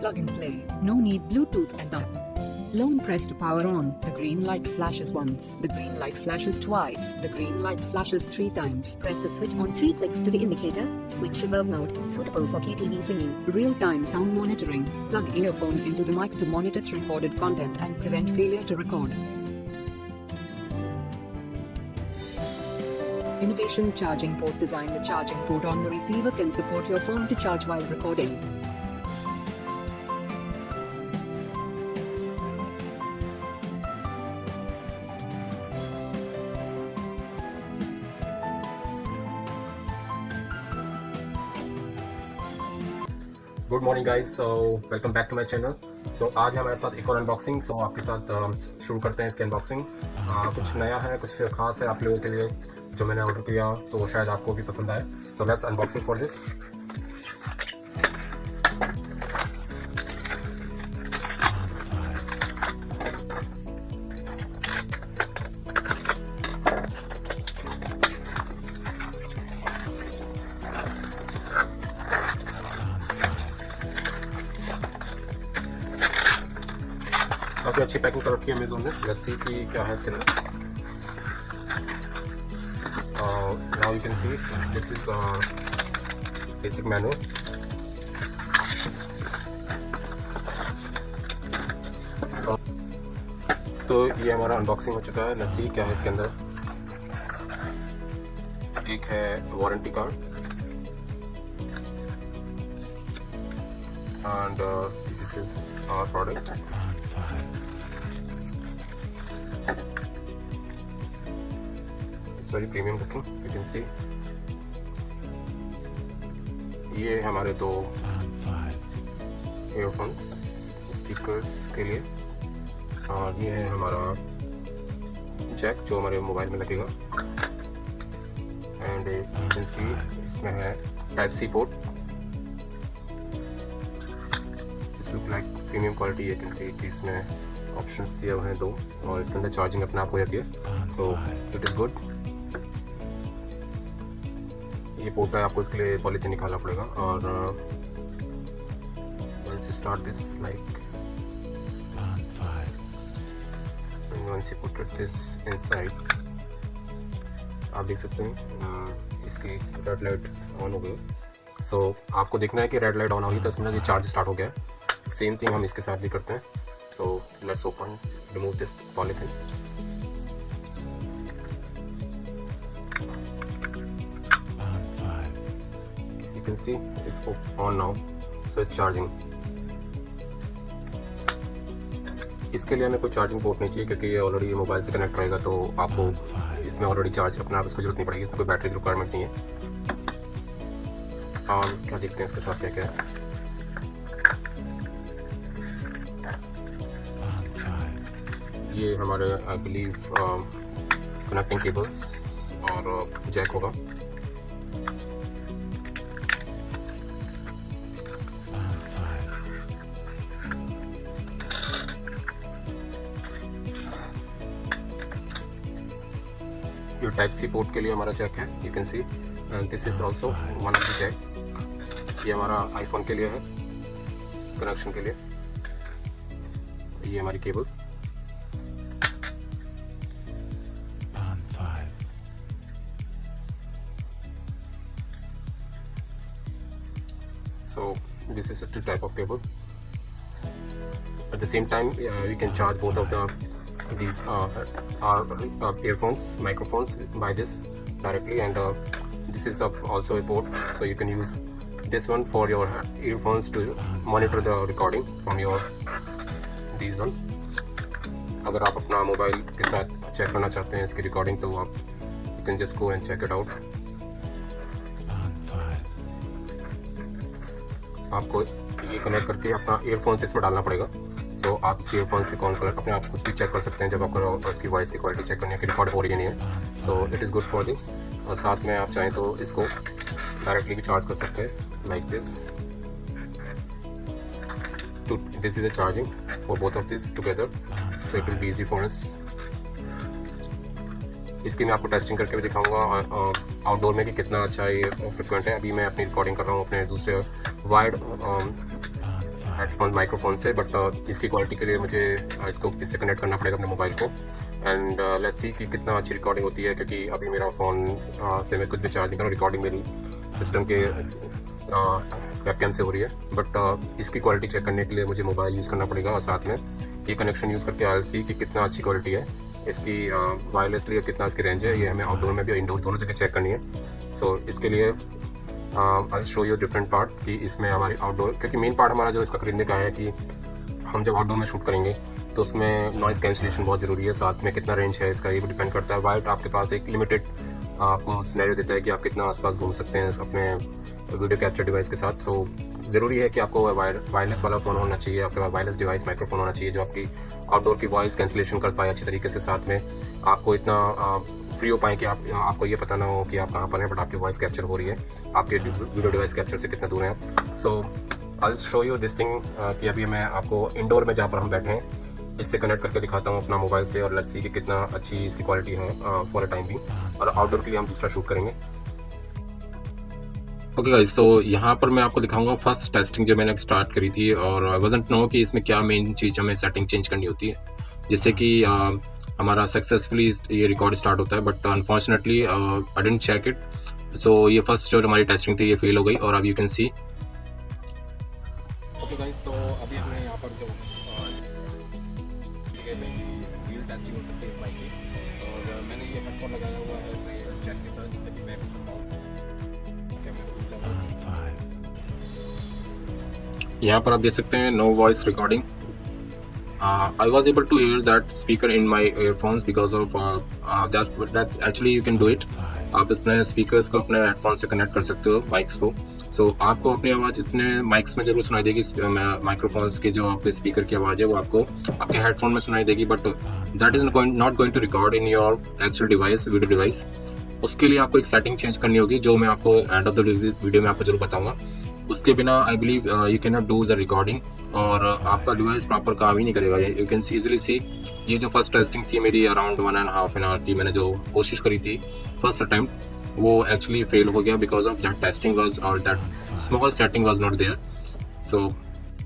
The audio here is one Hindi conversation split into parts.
Plug and play. No need Bluetooth and that. Long press to power on. The green light flashes once. The green light flashes twice. The green light flashes 3 times. Press the switch on 3 clicks to the indicator. Switch reverb mode. Suitable for KTV singing. Real-time sound monitoring. Plug earphone into the mic to monitor recorded content and prevent failure to record. Innovation charging port design. The charging port on the receiver can support your phone to charge while recording. Good morning guys, so welcome back to my channel. So आज हमारे साथ एक और अनबॉक्सिंग। सो आपके साथ शुरू करते हैं इसकी अनबॉक्सिंग। कुछ नया है, कुछ खास है आप लोगों के लिए जो मैंने ऑर्डर किया, तो शायद आपको भी पसंद आए। So let's unboxing for this. काफ़ी अच्छी पैकिंग कर रखी है अमेज़ॉन ने। लेट्स सी कि क्या है इसके अंदर। Now you can see this is basic manual. तो ये हमारा अनबॉक्सिंग हो चुका है। लेट्स सी क्या है इसके अंदर। एक है warranty card and this is our product. Very premium looking, you can see. ये हमारे 2 ईयरफोन्स स्पीकर्स के लिए, और ये है हमारा जैक जो हमारे मोबाइल में लगेगा। एंड यू कैन सी इसमें है type C port. This look like premium quality. You can see कि इसमें ऑप्शंस दिए हुए हैं 2, और इसके अंदर चार्जिंग अपने आप हो जाती है। So it is good. ये पोर्ट है, आपको इसके लिए पॉलीथीन निकालना पड़ेगा। और once you start this like and once you put this inside, आप देख सकते हैं इसकी रेड लाइट ऑन हो गई। सो आपको देखना है कि रेड लाइट ऑन होगी तो इसमें ये चार्ज स्टार्ट हो गया है। सेम थिंग हम इसके साथ भी करते हैं। So let's open, remove this polythene. You can see it's on now, so it's charging. इसके लिए हमें कोई चार्जिंग पोर्ट नहीं चाहिए क्योंकि ये ऑलरेडी मोबाइल से कनेक्ट रहेगा, तो आपको इसमें ऑलरेडी चार्ज अपने आप इसको जरूरत नहीं पड़ेगी। इसमें कोई बैटरी की रिक्वायरमेंट नहीं है। और क्या देखते हैं इसके साथ क्या क्या है। ये हमारे आई बिलीव कनेक्टिंग केबल्स और जैक होगा। ये टाइप सी पोर्ट के लिए हमारा जैक है, you can see. And this is also one of the jack. ये हमारा आईफोन के लिए है कनेक्शन के लिए। ये हमारी cable. So this is a 2 type of cable. At the same time, you can charge both of these earphones, microphones by this directly, and this is also a port, so you can use this one for your earphones to monitor the recording from your these one. अगर आप अपना मोबाइल के साथ चेक करना चाहते हैं इसकी रिकॉर्डिंग, तो आप you can just go and check it out. आपको ये कनेक्ट करके अपना ईयरफोन्स इसमें डालना पड़ेगा। सो आप इसके ईयरफोन से कॉल कर अपने आप खुद भी चेक कर सकते हैं जब आपको इसकी वॉइस की क्वालिटी चेक करनी है कि रिकॉर्ड हो रही है नहीं है। So it is good for this. और साथ में आप चाहें तो इसको डायरेक्टली भी चार्ज कर सकते हैं like this. This is a charging for both of this together, so it will be easy for us. इसकी मैं आपको टेस्टिंग करके भी दिखाऊंगा आउटडोर में कि कितना अच्छा ये फ्रिक्वेंट है। अभी मैं अपनी रिकॉर्डिंग कर रहा हूँ अपने दूसरे वायर्ड हेडफोन माइक्रोफोन से, बट इसकी क्वालिटी के लिए मुझे इसको इससे कनेक्ट करना पड़ेगा अपने मोबाइल को। एंड लेट्स सी कि कितना अच्छी रिकॉर्डिंग होती है, क्योंकि अभी मेरा फ़ोन से मैं कुछ भी चार्ज नहीं कर रहा, रिकॉर्डिंग मेरी सिस्टम के वेबकैम से हो रही है। बट इसकी क्वालिटी चेक करने के लिए मुझे मोबाइल यूज़ करना पड़ेगा और साथ में ये कनेक्शन यूज़ करके आई सी कि कितना अच्छी क्वालिटी है इसकी वायरलेसली और कितना इसकी रेंज है। ये हमें आउटडोर में भी और इंडोर दोनों जगह चेक करनी है। सो इसके लिए आई शो यू डिफरेंट पार्ट कि इसमें हमारी आउटडोर, क्योंकि मेन पार्ट हमारा जो इसका खरीदने का है कि हम जब आउटडोर में शूट करेंगे तो उसमें नॉइज़ कैंसिलेशन बहुत ज़रूरी है, साथ में कितना रेंज है इसका ये भी डिपेंड करता है। वाइट आपके पास एक लिमिटेड आपको सिनेरियो देता है कि आप कितना आसपास घूम सकते हैं अपने वीडियो कैप्चर डिवाइस के साथ। सो ज़रूरी है कि आपको वायरलेस वाला फ़ोन होना चाहिए, आपके पास वायरलेस डिवाइस माइक्रोफोन होना चाहिए जो आपकी आउटडोर की वॉइस कैंसिलेशन कर पाए अच्छी तरीके से, साथ में आपको इतना फ्री हो पाए कि आपको ये पता ना हो कि आप कहाँ पर हैं, बट आपकी वॉइस कैप्चर हो रही है, आपके वीडियो डिवाइस कैप्चर से कितना दूर हैं आप। So I show you this thing कि अभी मैं आपको इंडोर में जहाँ पर हम बैठे हैं इससे कनेक्ट करके दिखाता हूँ अपना मोबाइल से, और लेट्स सी कि कितना अच्छी इसकी क्वालिटी है फॉर अ टाइम भी। और आउटडोर के लिए हम दूसरा शूट करेंगे। ओके गाइस, तो यहाँ पर मैं आपको दिखाऊंगा फर्स्ट टेस्टिंग जो मैंने स्टार्ट करी थी, और आई वाज़न्ट नो कि इसमें क्या मेन चीज़ हमें सेटिंग चेंज करनी होती है जिससे कि हमारा सक्सेसफुली ये रिकॉर्ड स्टार्ट होता है। But unfortunately I didn't check it. So ये फर्स्ट जो हमारी टेस्टिंग थी ये फेल हो गई, और अब you can C. Okay guys, तो अभी हमने यहाँ पर जो रियल टेस्टिंग हो सकती है इस माइक की, और मैंने ये हेडफोन लगाया हुआ है चैट के साथ जिससे कि मैं कुछ सुन पाऊँ। यहाँ पर आप देख सकते हैं no voice recording. I was able to hear that speaker in my earphones because of that actually you can do it। आप इसमें स्पीकर्स को अपने हेडफोन से कनेक्ट कर सकते हो माइक्स को। सो आपको अपनी आवाज़ इतने माइक्स में जरूर सुनाई देगी, माइक्रोफोन्स के जो आपके स्पीकर की आवाज़ है वो आपको आपके हेडफोन में सुनाई देगी, but that is not going to record in your actual device, video device. उसके लिए आपको एक सेटिंग चेंज करनी होगी जो मैं आपको एंड ऑफ द वीडियो में आपको जरूर बताऊंगा। उसके बिना I believe you can not do the recording, और आपका डिवाइस प्रॉपर काम ही नहीं करेगा। यू कैन इजीली सी ये जो फर्स्ट टेस्टिंग थी मेरी अराउंड 1.5 आवर थी, मैंने जो कोशिश करी थी फर्स्ट अटेम्प्ट, वो एक्चुअली फेल हो गया because of that testing was और that small setting was not there. So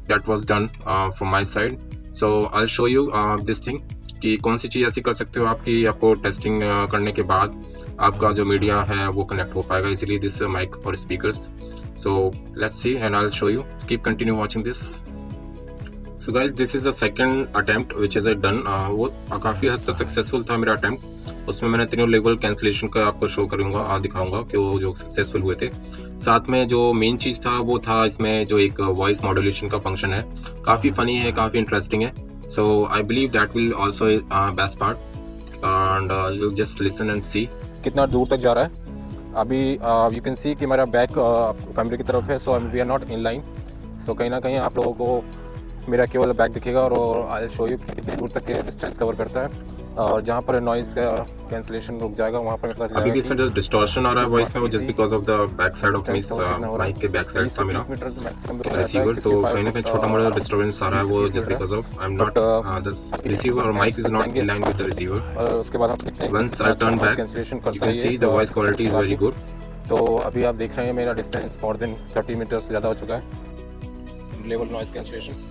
that was done from my side. So I show you this thing कि कौन सी चीज़ ऐसी कर सकते हो आपकी आपको टेस्टिंग करने के बाद आपका जो मीडिया है वो कनेक्ट हो पाएगा इजीली दिस माइक और speakers. So let's see and I'll show you. Keep continue watching this. So guys, this is the second attempt which is done. वो काफ़ी हद तक सक्सेसफुल था मेरा अटेम्प्ट। उसमें मैंने तीनों लेवल कैंसिलेशन का आपको शो करूँगा, दिखाऊंगा कि वो जो सक्सेसफुल हुए थे। साथ में जो मेन चीज़ था वो था इसमें जो एक वॉइस मॉड्यूलेशन का फंक्शन है, काफ़ी फ़नी है, काफ़ी इंटरेस्टिंग है। So I believe that will also best part and you'll just listen and see कितना दूर तक जा रहा है। अभी यू कैन सी कि मेरा बैक कैमरे की तरफ है, so we are not in line. So कहीं ना कहीं आप लोगों को मेरा केवल बैक दिखेगा, और आई शो यू कितनी दूर तक डिस्टेंस कवर करता है, और जहाँ पर नॉइज़ का कैंसिलेशन रुक जाएगा वहाँ पर मतलब अभी भी इसमें जो डिस्टॉर्शन आ रहा है वॉइस में वो just because of the back side of miss mic के बैक साइड था मेरा रिसीवर, तो कहीं ना कहीं छोटा मोटा डिस्टर्बेंस आ रहा है वो just because of I am not the receiver और mic is not in line with the receiver. और उसके बाद हम देखते हैं once I turn back you can see the voice quality is very good. तो अभी आप देख रहे हैं मेरा डिस्टेंस मोर देन 30 मीटर से ज़्यादा हो चुका है। लेवल नॉइज कैंसिलेशन,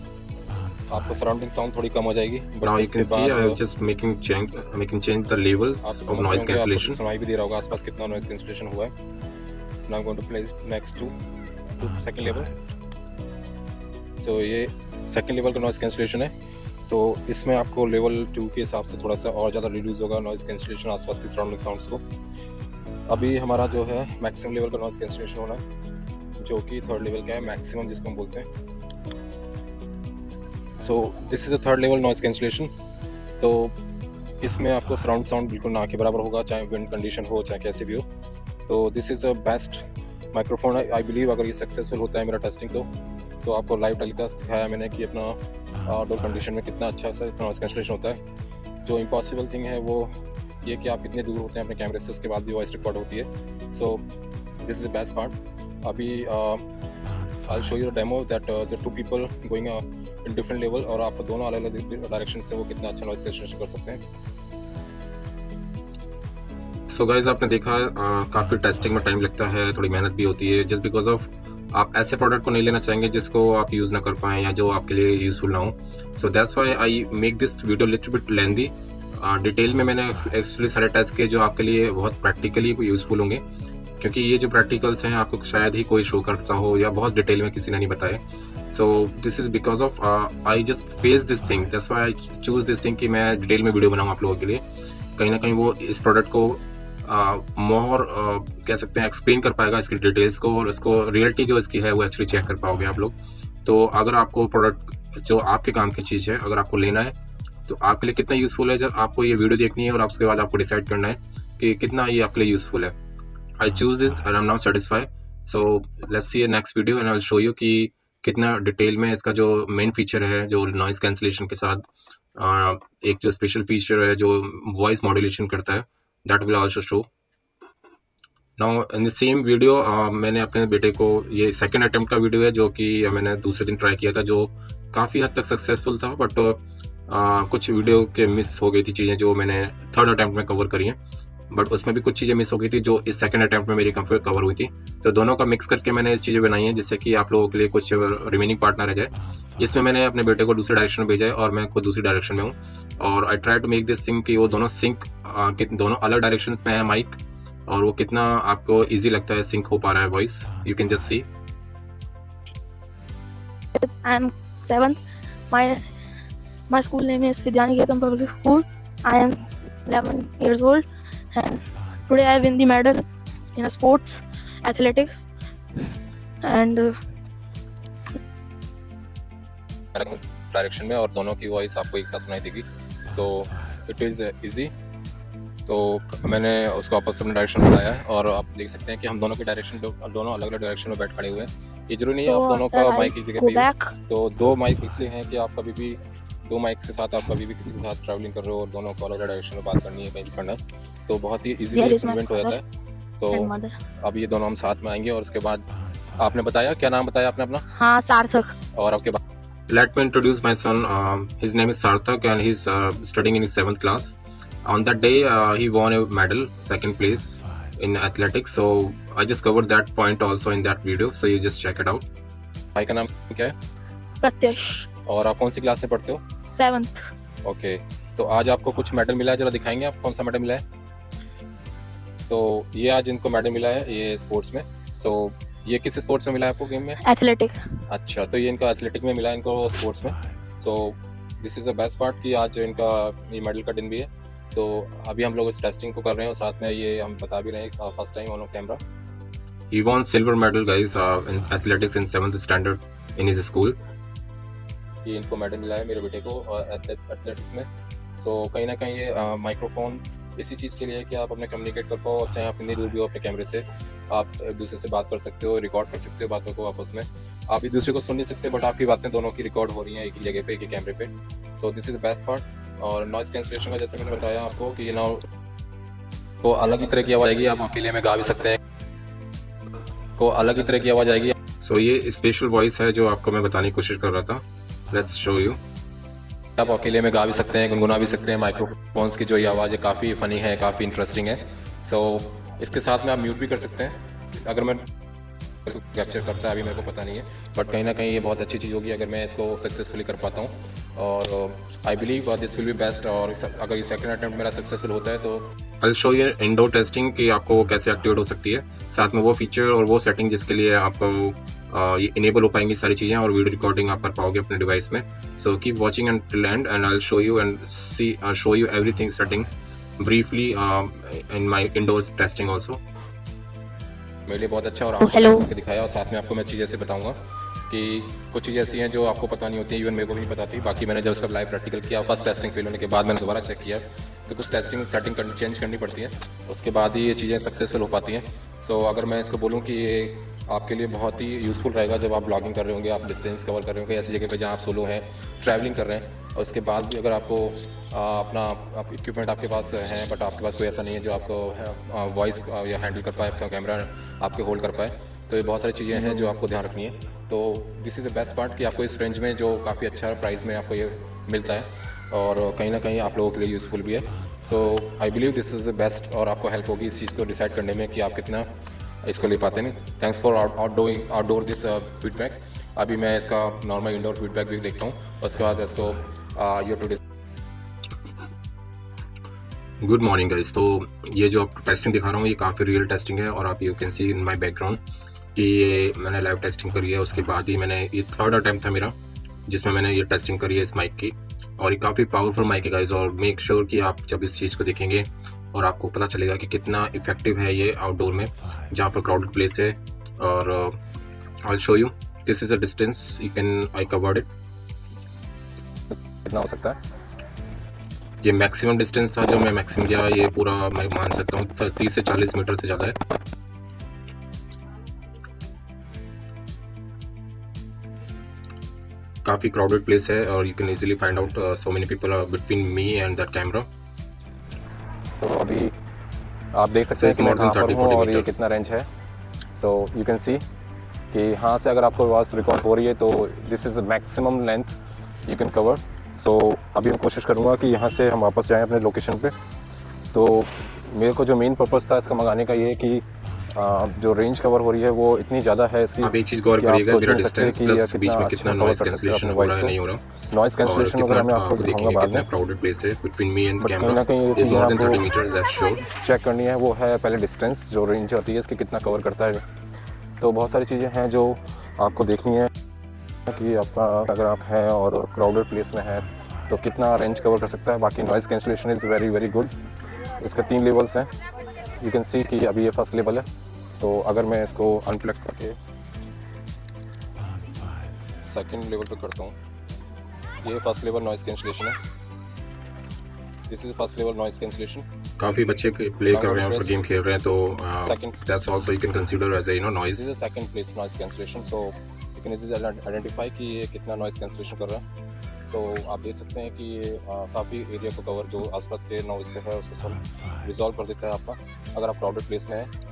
आपको सराउंडिंग साउंड थोड़ी कम हो जाएगी। Now you can C I am just making change the levels of noise cancellation. सुनाई भी दे रहा होगा आसपास कितना नॉइज कैंसिलेशन हुआ है। Now I am going to place next to second level. So ये सेकंड लेवल का नॉइज कैंसिलेशन है, तो इसमें आपको लेवल 2 के हिसाब से थोड़ा सा और ज़्यादा रिड्यूस होगा नॉइज कैंसिलेशन आसपास की सराउंडिंग साउंड्स को। अभी हमारा जो है मैक्सिमम लेवल का नॉइज कैंसिलेशन होना है, जो कि थर्ड लेवल का है, मैक्सिमम जिसको हम बोलते हैं। सो this is the third level noise cancellation. तो इसमें आपको सराउंड साउंड बिल्कुल ना के बराबर होगा, चाहे विंड कंडीशन हो चाहे कैसे भी हो। तो this is the best microphone I believe. अगर ये सक्सेसफुल होता है मेरा टेस्टिंग तो आपको लाइव टेलीकास्ट दिखाया मैंने कि अपना आउटडोर कंडीशन में कितना अच्छा सा नॉइज कैंसिलेशन होता है। जो इम्पॉसिबल थिंग है वो ये कि आप कितने दूर होते हैं अपने कैमरे से, उसके बाद भी वॉइस रिकॉर्ड होती है। So this is the best part. अभी I show you the demo that the 2 people going in different level, और आप दोनों अलग अलग डायरेक्शन से वो कितना अच्छा नॉइज कैंसिलेशन कर सकते हैं। सो गाइज आपने देखा काफ़ी टेस्टिंग में टाइम लगता है, थोड़ी मेहनत भी होती है, जस्ट बिकॉज ऑफ आप ऐसे प्रोडक्ट को नहीं लेना चाहेंगे जिसको आप यूज़ ना कर पाएँ या जो आपके लिए यूज़फुल ना हो। So that's why I make this video little bit lengthy. Detail में मैंने एक्चुअली सारे टेस्ट किए जो आपके लिए बहुत प्रैक्टिकली यूज़फुल होंगे, क्योंकि ये जो प्रैक्टिकल्स हैं आपको शायद ही कोई शो करता हो या बहुत डिटेल में किसी ने नहीं बताए। सो this is because of I just face this thing, that's why I choose this thing कि मैं डिटेल में वीडियो बनाऊँ आप लोगों के लिए। कहीं ना कहीं वो इस प्रोडक्ट को मोर कह सकते हैं एक्सप्लेन कर पाएगा इसकी डिटेल्स को, और इसको रियलिटी जो इसकी है वो एक्चुअली चेक कर पाओगे आप लोग। तो अगर आपको प्रोडक्ट जो आपके काम की चीज़ है अगर आपको लेना है तो आपके लिए कितना यूज़फुल है, जब आपको ये वीडियो देखनी है और उसके बाद आपको डिसाइड करना है कि कितना ये आपके लिए यूज़फुल है। I choose this and I am not satisfied, so let's see next video and I will show you कि कितना डिटेल में इसका जो मेन फीचर है जो नॉइज कैंसिलेशन के साथ एक जो स्पेशल फीचर है जो वॉइस मॉड्यूलेशन करता है, that will also show. Now in the same video मैंने अपने बेटे को, ये सेकंड अटेम्प्ट का वीडियो है जो कि मैंने दूसरे दिन ट्राई किया था, जो काफ़ी हद तक सक्सेसफुल था, बट कुछ वीडियो के मिस हो गई थी चीज़ें जो मैंने थर्ड अटेम्प्ट में कवर करी हैं, बट उसमें भी कुछ चीज़ें मिस हो गई थी जो इस सेकंड अटेम्प्ट में मेरी कवर हुई थी। तो दोनों का मिक्स करके मैंने इस चीज़ें बनाई हैं जिससे कि आप लोगों के लिए कुछ रिमेनिंग पार्ट ना रह जाए। इसमें मैंने अपने बेटे को दूसरे डायरेक्शन में भेजा है और मैं खुद दूसरी डायरेक्शन में हूँ, और I try to make this thing कि वो दोनों सिंक, दोनों अलग डायरेक्शंस में है माइक, और वो कितना आपको इजी लगता है सिंक हो पा रहा है voice, you can just see. I am 7th. My school name is Vidyaniketan Public School. I am 11 years old, and today I win the medal in a sports athletic. And direction में, और दोनों की वॉइस आपको एक साथ सुनाई देगी, तो इट इज़ इजी। तो मैंने उसको आपस में डायरेक्शन बताया है, और आप देख सकते हैं कि हम दोनों के डायरेक्शन दोनों अलग अलग डायरेक्शन में बैठ खड़े हुए हैं। ये जरूरी नहीं है आप दोनों का माइक एक जगह पे, तो दो माइक इसलिए हैं कि आप कभी भी दो माइक्स के साथ आप कभी भी किसी के साथ ट्रैवलिंग कर रहे हो और दोनों को अलग अलग डायरेक्शन में बात करनी है, कहीं भी करना है, तो बहुत ही इजीली इम्प्लीमेंट हो जाता है। सो अब ये दोनों हम साथ में आएंगे, और उसके बाद आपने बताया, क्या नाम बताया आपने अपना? हाँ, सार्थक। और आपके बाद let me introduce my son. His name is Sarthak and he's studying in his 7th class. On that day he won a medal, second place in athletics, so I just covered that point also in that video, so you just check it out. भाई का नाम क्या है? प्रत्यक्ष। और आप कौन सी क्लास में पढ़ते हो? 7th। ओके, तो आज आपको कुछ मेडल मिला है, जरा दिखाएंगे आप कौन सा मेडल मिला है? तो ये आज इनको मेडल मिला है ये स्पोर्ट्स में। सो ये किस स्पोर्ट्स में मिला है आपको? गेम में? एथलेटिक। अच्छा, तो ये इनको एथलेटिक में मिला है, इनको स्पोर्ट्स में। सो this is the best part कि आज इनका ये मेडल का दिन भी है। तो अभी हम लोग इस टेस्टिंग को कर रहे हैं और साथ में ये हम बता भी रहे हैं first time on camera. He won silver medal guys in athletics in 7th standard in his school. ये इनको मेडल मिला है मेरे बेटे को एथलेटिक्स में। सो कहीं ना कहीं ये माइक्रोफोन इसी चीज़ के लिए है कि आप अपने कम्युनिकेट कर पाओ, चाहे आप इतनी दूर भी हो अपने कैमरे से, आप एक दूसरे से बात कर सकते हो, रिकॉर्ड कर सकते हो बातों को आपस में। आप एक दूसरे को सुन नहीं सकते, बट आपकी बातें दोनों की रिकॉर्ड हो रही हैं एक ही जगह पे, एक ही कैमरे पे। सो this is the best part. और नॉइस कैंसलेशन का जैसे मैंने बताया आपको कि ये ना को अलग ही तरह की आवाज़ आएगी, आप अकेले में गा भी सकते हैं, को अलग ही तरह की आवाज़ आएगी। सो ये स्पेशल वॉइस है जो आपको मैं बताने की कोशिश कर रहा था। Let's show you. आप अकेले में गा भी सकते हैं, गुनगुना भी सकते हैं। माइक्रोफोन्स की जो ये आवाज़ है काफ़ी फ़नी है, काफ़ी इंटरेस्टिंग है। सो इसके साथ में आप म्यूट भी कर सकते हैं, अगर मैं कैप्चर करता है अभी मेरे को पता नहीं है, बट कहीं ना कहीं ये बहुत अच्छी चीज़ होगी अगर मैं इसको सक्सेसफुली कर पाता हूँ। और आई believe this will be best. और अगर ये सेकंड अटेम्प्ट मेरा सक्सेसफुल होता है तो आई will show you indoor testing कि आपको वो कैसे एक्टिवेट हो सकती है, साथ में वो फीचर और वो सेटिंग जिसके लिए आपको ये इनेबल हो पाएंगी सारी चीज़ें, और वीडियो रिकॉर्डिंग आप कर पाओगे अपने डिवाइस में। So keep watching and till end I will show you and see show you everything setting briefly in my indoors testing also. मेरे लिए बहुत अच्छा और आपको दिखाया, और साथ में आपको मैं चीज़ ऐसे बताऊंगा कि कुछ चीज़ें ऐसी हैं जो आपको पता नहीं होती, इवन मेरे को भी नहीं पता थी। बाकी मैंने जब उसका लाइव प्रैक्टिकल किया, फर्स्ट टेस्टिंग फेल होने के बाद मैंने दोबारा चेक किया, तो कुछ टेस्टिंग सेटिंग चेंज करनी पड़ती है, उसके बाद ही ये चीज़ें सक्सेसफुल हो पाती हैं। सो अगर मैं इसको बोलूँ कि ये आपके लिए बहुत ही यूज़फुल रहेगा जब आप ब्लॉगिंग कर रहे होंगे, आप डिस्टेंस कवर कर रहे होंगे ऐसी जगह पे जहाँ आप सोलो हैं, ट्रैवलिंग कर रहे हैं, और उसके बाद भी अगर आपको अपना इक्विपमेंट आपके पास है, बट आपके पास कोई ऐसा नहीं है जो आपको वॉइस या हैंडल कर पाए, आपका कैमरा आपके होल्ड कर पाए, तो ये बहुत सारी चीज़ें हैं जो आपको ध्यान रखनी है। तो this is the best part कि आपको इस रेंज में जो काफ़ी अच्छा प्राइस में आपको ये मिलता है, और कहीं ना कहीं आप लोगों के लिए यूज़फुल भी है। So I believe this is the best, और आपको हेल्प होगी इस चीज़ को डिसाइड करने में कि आप कितना इसको ले पाते नहीं। Thanks for outdoor this feedback. अभी मैं इसका नॉर्मल इंडोर फीडबैक भी देखता हूँ, उसके बाद इसको you too good morning guys. तो ये जो आपको टेस्टिंग दिखा रहा हूँ ये काफ़ी रियल टेस्टिंग है, और आप you can C in my background कि ये मैंने लाइव टेस्टिंग करी है। उसके बाद ही मैंने ये थर्ड अटैम्प्ट था मेरा जिसमें मैंने ये टेस्टिंग करी है इस माइक की, और ये काफ़ी पावरफुल माइक है गाइस। और मेक श्योर कि आप जब इस चीज़ को देखेंगे और आपको पता चलेगा कि कितना इफेक्टिव है ये आउटडोर में जहाँ पर क्राउडेड प्लेस है। और आई show you this is a distance you can I covered it. कितना हो सकता है? ये मैक्सिमम डिस्टेंस था जो मैं मैक्सिमम किया, ये पूरा मैं मान सकता हूँ 30 से 40 मीटर से ज़्यादा है। काफ़ी क्राउडेड प्लेस है और you can easily find out so many people are between me and that camera. तो अभी आप देख सकते हैं कि मैं कहाँ पर हूँ और ये कितना रेंज है। सो यू कैन सी कि यहाँ से अगर आपको आवाज़ रिकॉर्ड हो रही है तो this is maximum length you can cover. So अभी मैं कोशिश करूँगा कि यहाँ से हम वापस जाएँ अपने लोकेशन पे। तो मेरे को जो मेन पर्पज़ था इसका मंगाने का ये है कि जो रेंज कवर हो रही है वो इतनी ज़्यादा है इसकी। आप एक चीज़ गौर करिएगा, मेरा डिस्टेंस प्लस बीच में कितना नॉइस कैंसलेशन हो रहा है नहीं हो रहा, नॉइस कैंसलेशन वगैरह मैं आपको दिखाऊंगा बाद में। क्राउडेड प्लेस है बिटवीन मी एंड कैमरा कहीं is more than 30 metre, that's sure. Check करनी है वो है पहले डिस्टेंस, जो रेंज होती है इसकी कितना कवर करता है। तो बहुत सारी चीज़ें हैं जो आपको देखनी है कि आपका अगर आप हैं और क्राउडेड प्लेस में है तो कितना रेंज कवर कर सकता है। बाकी noise cancellation is very very good. इसका 3 लेवल्स हैं, यू कैन सी कि अभी ये फर्स्ट लेवल है। तो अगर मैं इसको अनप्लग करके सेकंड लेवल पे करता हूँ, ये फर्स्ट लेवल नॉइस कैंसलेशन है। This is first level noise cancellation. काफी बच्चे प्ले कर रहे हैं और गेम खेल रहे हैं, तो that's also you can consider as a noise. This is second place noise cancellation. So you can easily identify कि ये कितना नॉइस कैंसलेशन कर रहा है। सो आप देख सकते हैं कि ये काफ़ी एरिया को कवर जो आसपास के नॉइस का है उसको सब रिजॉल्व कर देता है आपका अगर आप क्राउडेड प्लेस में है।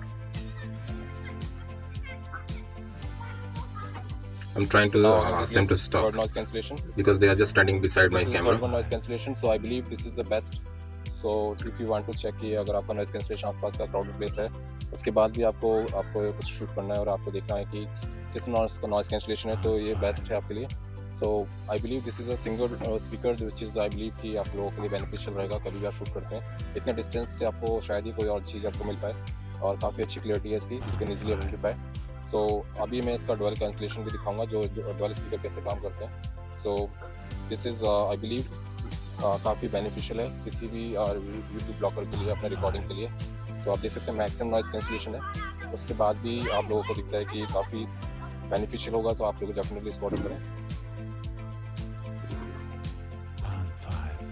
I'm trying to ask them to stop noise cancellation because they are just standing beside my camera. Third one noise cancellation, so I believe this is the best. So if you want to check कि अगर आपका noise cancellation आसपास का crowded place है, उसके बाद भी आपको कुछ शूट करना है और आपको देखना है कि किस नॉइस का noise cancellation है, तो ये बेस्ट है आपके लिए। So I believe this is a single speaker which is I believe कि आप लोगों के लिए beneficial रहेगा कभी भी आप शूट करते हैं। इतने डिस्टेंस से आपको शायद ही कोई और चीज़ आपको मिल पाए, और काफ़ी अच्छी क्लियरिटी है इसकी, यू कैन इजीली आइडेंटिफाई। सो अभी मैं इसका डुअल कैंसलेशन भी दिखाऊंगा जो डुअल स्पीकर कैसे काम करते हैं। सो दिस इज़ आई बिलीव काफ़ी बेनिफिशियल है किसी भी यूट्यूब ब्लॉगर के लिए, अपने रिकॉर्डिंग के लिए। सो आप देख सकते हैं मैक्सिमम नॉइस कैंसलेशन है, उसके बाद भी आप लोगों को दिखता है कि काफ़ी बेनिफिशियल होगा, तो आप लोग डेफिनेटली इसको ऑर्डर करें।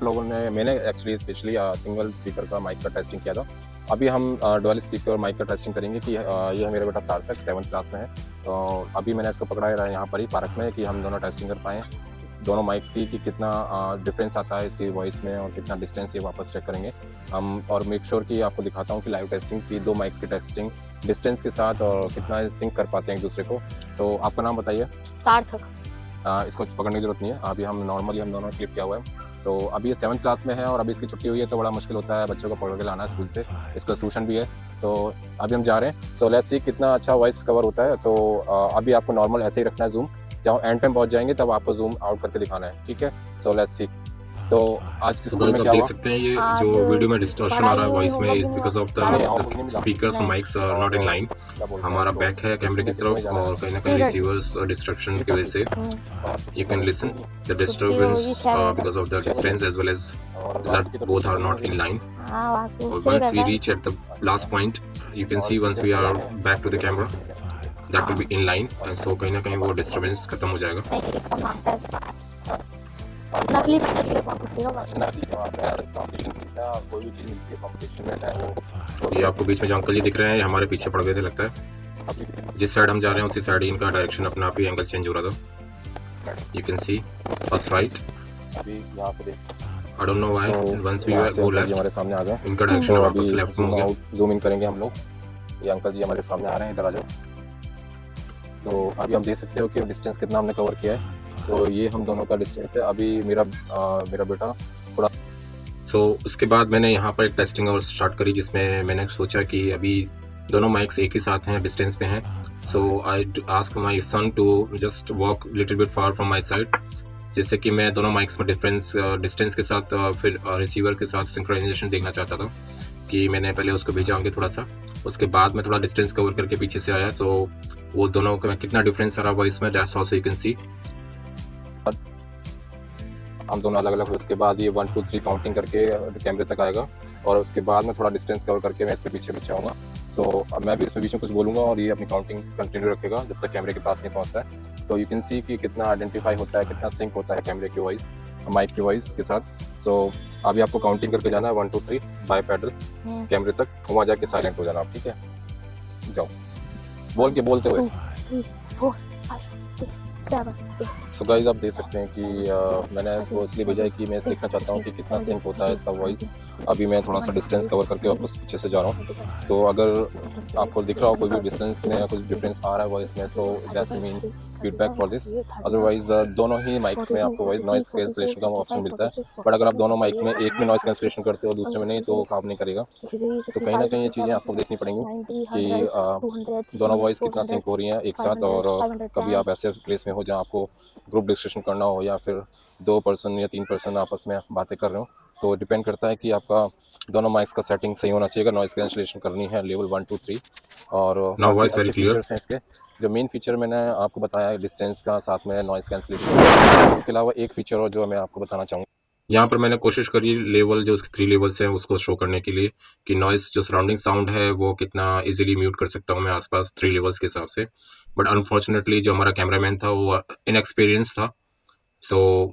लोगों ने मैंने एक्चुअली स्पेशली सिंगल स्पीकर का माइक का टेस्टिंग किया था। अभी हम डुअल स्पीकर माइक का टेस्टिंग करेंगे कि ये मेरा बेटा सार्थक 7th क्लास में है। तो अभी मैंने इसको पकड़ा है यहाँ पर ही पार्क में कि हम दोनों टेस्टिंग कर पाएँ दोनों माइक्स की, कि कितना डिफरेंस आता है इसकी वॉइस में और कितना डिस्टेंस ये वापस चेक करेंगे हम। और मेक श्योर कि आपको दिखाता हूँ कि लाइव टेस्टिंग की 2 माइक्स की टेस्टिंग डिस्टेंस के साथ और कितना सिंक कर पाते हैं एक दूसरे को। सो आपका नाम बताइए? सार्थक। इसको पकड़ने की जरूरत नहीं है, अभी हम नॉर्मली हम दोनों क्लिप किया हुआ है। तो अभी ये 7th क्लास में है और अभी इसकी छुट्टी हुई है, तो बड़ा मुश्किल होता है बच्चों को पकड़ के लाना स्कूल से, इसका ट्यूशन भी है। सो अभी हम जा रहे हैं। सो लेट्स सी कितना अच्छा वॉइस कवर होता है। तो अभी आपको नॉर्मल ऐसे ही रखना है, जूम जब एंड टाइम पहुंच जाएंगे तब आपको जूम आउट करके दिखाना है, ठीक है? So let's see. तो आज की स्कूल में क्या देख सकते हैं ये जो वीडियो में डिस्टॉर्शन आ रहा है वॉइस में, is because of the speakers और mics are not in line. हमारा बैक है कैमरे की तरफ और कहीं ना कहीं रिसीवर्स और डिस्ट्रक्शन की वजह से you can listen the disturbance because of the distance as well as that both are not in line. Or once we reach at the last point, you can see once we are back to the camera, that will be in line, and so कहीं ना कहीं वो disturbance खत्म हो जाएगा। ये आपको बीच में जो अंकल जी दिख रहे हैं, हमारे पीछे पड़ गए थे लगता है। जिस साइड हम जा रहे हैं उसी साइड इनका डायरेक्शन अपना आप ही एंगल चेंज हो रहा था। You can see first right. अभी यहाँ से देख, I don't know why. Once we go left, हमारे सामने आ गए, इनका डायरेक्शन वापस लेफ्ट में हो गया। जूम इन करेंगे हम लोग, ये अंकल जी हमारे सामने आ रहे हैं, इधर आ जाओ। तो अभी हम देख सकते हो कि डिस्टेंस कितना हमने कवर किया है। तो ये हम दोनों का डिस्टेंस है। अभी मेरा बेटा थोड़ा उसके बाद मैंने यहाँ पर एक टेस्टिंग और स्टार्ट करी, जिसमें मैंने सोचा कि अभी दोनों माइक्स एक ही साथ हैं, डिस्टेंस पे हैं। So I ask my son to just walk little bit far from my side, जिससे कि मैं दोनों माइक्स में डिस्टेंस के साथ फिर रिसीवर के साथ सिंक्रोनाइजेशन देखना चाहता था। कि मैंने पहले उसको भेजा आगे थोड़ा सा, उसके बाद मैं थोड़ा डिस्टेंस कवर करके पीछे से आया। सो वो दोनों का कितना डिफरेंस आ रहा वॉइस में, दैट्स आल्सो यू कैन सी। हम दोनों अलग अलग हुए, उसके बाद ये 1 2 3 काउंटिंग करके कैमरे तक आएगा और उसके बाद में थोड़ा डिस्टेंस कवर करके मैं इसके पीछे पीछे आऊँगा। सो अब मैं भी इसमें बीच में कुछ बोलूँगा और ये अपनी काउंटिंग कंटिन्यू रखेगा जब तक कैमरे के पास नहीं पहुँचता है। तो यू कैन सी कि कितना आइडेंटिफाई होता है, कितना सिंक होता है कैमरे की वॉइस माइक की वॉइस के साथ। सो अभी आपको काउंटिंग करके जाना है 1 2 3 बाय पैडल कैमरे तक, वहाँ जाके साइलेंट हो जाना आप, ठीक है? जाओ बोल के बोलते हुए। 2 3 4 5 6 7 8। सो गाइस आप देख सकते हैं कि मैंने इसको इसलिए भेजा है कि मैं देखना चाहता हूँ कि कितना सिंक होता है इसका वॉइस। अभी मैं थोड़ा सा डिस्टेंस कवर करके वापस पीछे से जा रहा हूँ, तो अगर आपको दिख रहा हो कोई भी डिस्टेंस में कुछ डिफरेंस आ रहा है वॉइस में, so that's mean feedback for this. Otherwise दोनों ही माइक्स में आपको वॉइस नॉइस कैंसलेशन का ऑप्शन मिलता है, बट अगर आप दोनों माइक में एक में नॉइस कैंसलेशन करते हो दूसरे में नहीं तो काम नहीं करेगा। तो कहीं ना कहीं ये चीज़ें आपको देखनी पड़ेंगी कि दोनों वॉइस कितना सिंक हो रही हैं एक साथ। और कभी आप ऐसे प्लेस में हो जहाँ आपको ग्रुप डिस्कशन करना हो या फिर 2 पर्सन या 3 पर्सन आपस में बातें कर रहे हो, तो डिपेंड करता है कि आपका दोनों माइक्स का सेटिंग सही होना चाहिए। अगर नॉइस कैंसलेशन करनी है लेवल 1 2 3 और अच्छे फीचर्स हैं इसके। जो मेन फीचर मैंने आपको बताया है डिस्टेंस का, साथ में नॉइस कैंसलेशन, इसके अलावा एक फीचर और जो मैं आपको बताना चाहूँगा। यहाँ पर मैंने कोशिश करी लेवल जो उसके 3 लेवल्स हैं उसको शो करने के लिए कि नॉइस जो सराउंडिंग साउंड है वो कितना इजीली म्यूट कर सकता हूँ मैं आसपास 3 लेवल्स के हिसाब से। बट अनफॉर्चुनेटली जो हमारा कैमरामैन था वो इनएक्सपीरियंस था, so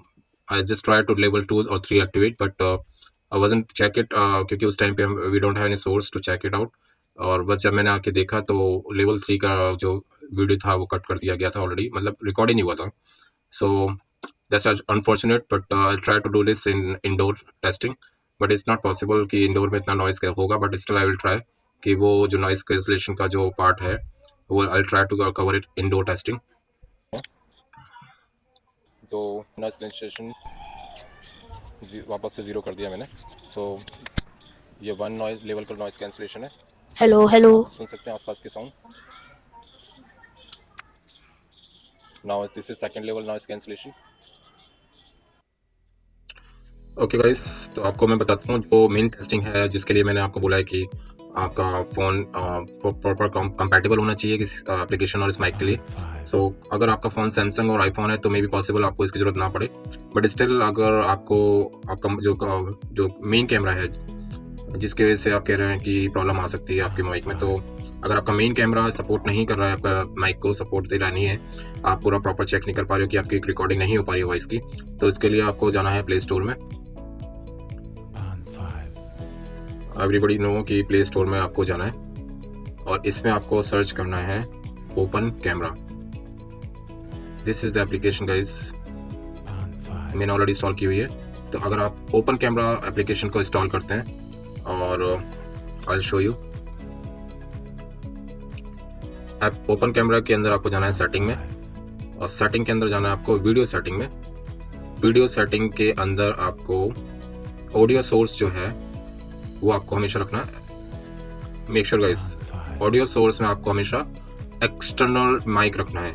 I just try to level 2 और 3 activate, but I wasn't check it क्योंकि उस टाइम पे we don't have any source to check it out. और बस जब मैंने आके देखा तो लेवल 3 का जो वीडियो था वो कट कर दिया गया था ऑलरेडी, मतलब रिकॉर्ड ही नहीं हुआ था। सो that's unfortunate, but I'll try to do this in indoor testing, but it's not possible कि indoor में इतना noise का होगा, but still I will try कि वो जो noise cancellation का जो part है वो I'll try to cover it indoor testing। तो noise cancellation वापस से 0 कर दिया मैंने। सो ये 1 नॉइज लेवल का नॉइज कैंसलेशन है। हेलो हेलो, सुन सकते हैं आसपास के sound. Now this is second level noise cancellation. Okay guys, तो आपको मैं बताता हूँ जो मेन टेस्टिंग है जिसके लिए मैंने आपको बोला है कि आपका फ़ोन प्रॉपर कंपैटिबल होना चाहिए इस एप्लीकेशन और इस माइक के लिए। सो अगर आपका फ़ोन सैमसंग और आईफोन है तो मे बी पॉसिबल आपको इसकी ज़रूरत ना पड़े, बट स्टिल अगर आपका जो मेन कैमरा है जिसकी वजह से आप कह रहे हैं कि प्रॉब्लम आ सकती है आपके माइक में, तो अगर आपका मेन कैमरा सपोर्ट नहीं कर रहा है, आपका माइक को सपोर्ट दे रहा नहीं है, आप पूरा प्रॉपर चेक नहीं कर पा रहे हो कि आपकी रिकॉर्डिंग नहीं हो पा रही है वॉइस की, तो इसके लिए आपको जाना है प्ले स्टोर में। एवरीबॉडी नो कि प्ले स्टोर में आपको जाना है और इसमें आपको सर्च करना है open camera. This is the application guys, मैंने ऑलरेडी इंस्टॉल की हुई है। तो अगर आप ओपन कैमरा एप्लीकेशन को इंस्टॉल करते हैं और आई शो यू, आप ओपन कैमरा के अंदर आपको जाना है सेटिंग में और सेटिंग के अंदर जाना है आपको वीडियो सेटिंग में। वीडियो सेटिंग के अंदर आपको ऑडियो सोर्स जो है वो आपको हमेशा रखना है। Make sure guys, audio source में आपको हमेशा एक्सटर्नल माइक रखना है।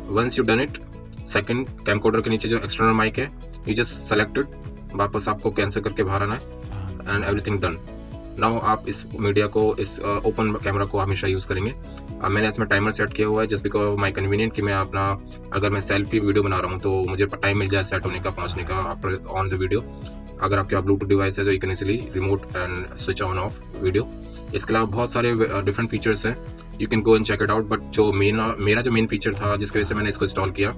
Once you done it, second camcorder के नीचे जो एक्सटर्नल माइक है यू जस्ट सेलेक्टेड, वापस आपको कैंसिल करके बाहर आना है एंड एवरीथिंग डन। नाउ आप इस मीडिया को, इस ओपन कैमरा को हमेशा यूज करेंगे। मैंने इसमें टाइमर सेट किया हुआ है just because of my convenient कि मैं अपना अगर मैं सेल्फी वीडियो बना रहा हूँ तो मुझे टाइम मिल जाए सेट होने का, पहुँचने का आफ्टर ऑन द वीडियो। अगर आपके ब्लूटूथ डिवाइस है तो you can easily remote and switch on off video. इसके अलावा बहुत सारे डिफरेंट फीचर्स हैं, you can go and check it out. But जो मेरा जो मेन फीचर था जिसकी वजह से मैंने इसको इंस्टॉल किया,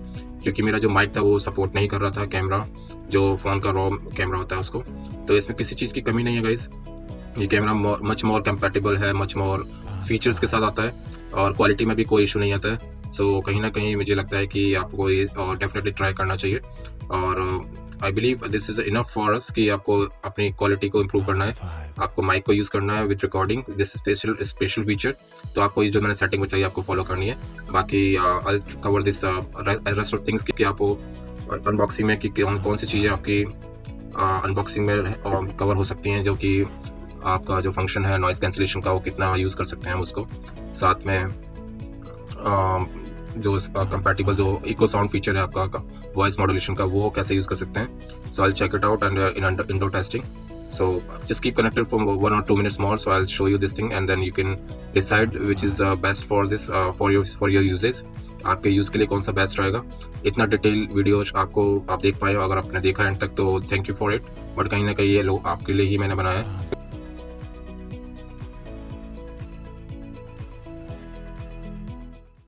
क्योंकि मेरा जो माइक था वो सपोर्ट नहीं कर रहा था कैमरा, जो फ़ोन का रॉ कैमरा होता है उसको। तो इसमें किसी चीज़ की कमी नहीं है गाइस, ये कैमरा मच मोर कंपैटिबल है, मच मोर फीचर्स के साथ आता है और क्वालिटी में भी कोई इशू नहीं आता है। सो कहीं ना कहीं मुझे लगता है कि आपको ये डेफिनेटली ट्राई करना चाहिए और आई believe this is enough for us कि आपको अपनी क्वालिटी को इम्प्रूव करना है, आपको माइक को यूज़ करना है with recording, this special feature. तो आपको ये जो मैंने सेटिंग बताई आपको फॉलो करनी है। बाकी I cover this rest of things कि आपको अनबॉक्सिंग में कि कौन सी चीज़ें आपकी अनबॉक्सिंग में कवर हो सकती हैं जो कि आपका जो फंक्शन है नॉइस कैंसिलेशन का वो कितना यूज़ कर सकते हैं हम उसको। साथ में जो इसका कंपैटिबल जो इको साउंड फीचर है आपका वॉइस मॉड्यूलेशन का, वो कैसे यूज़ कर सकते हैं। So I check it out and in indoor testing. So just keep connected for 1 or 2 minutes more. So I'll show you this thing and then you can decide which is best for this for your uses. आपके यूज़ के लिए कौन सा बेस्ट रहेगा। इतना डिटेल वीडियो आप देख पाए हो, अगर आपने देखा एंड तक तो thank you for it. But कहीं ना कहीं ये आपके लिए ही मैंने बनाया है।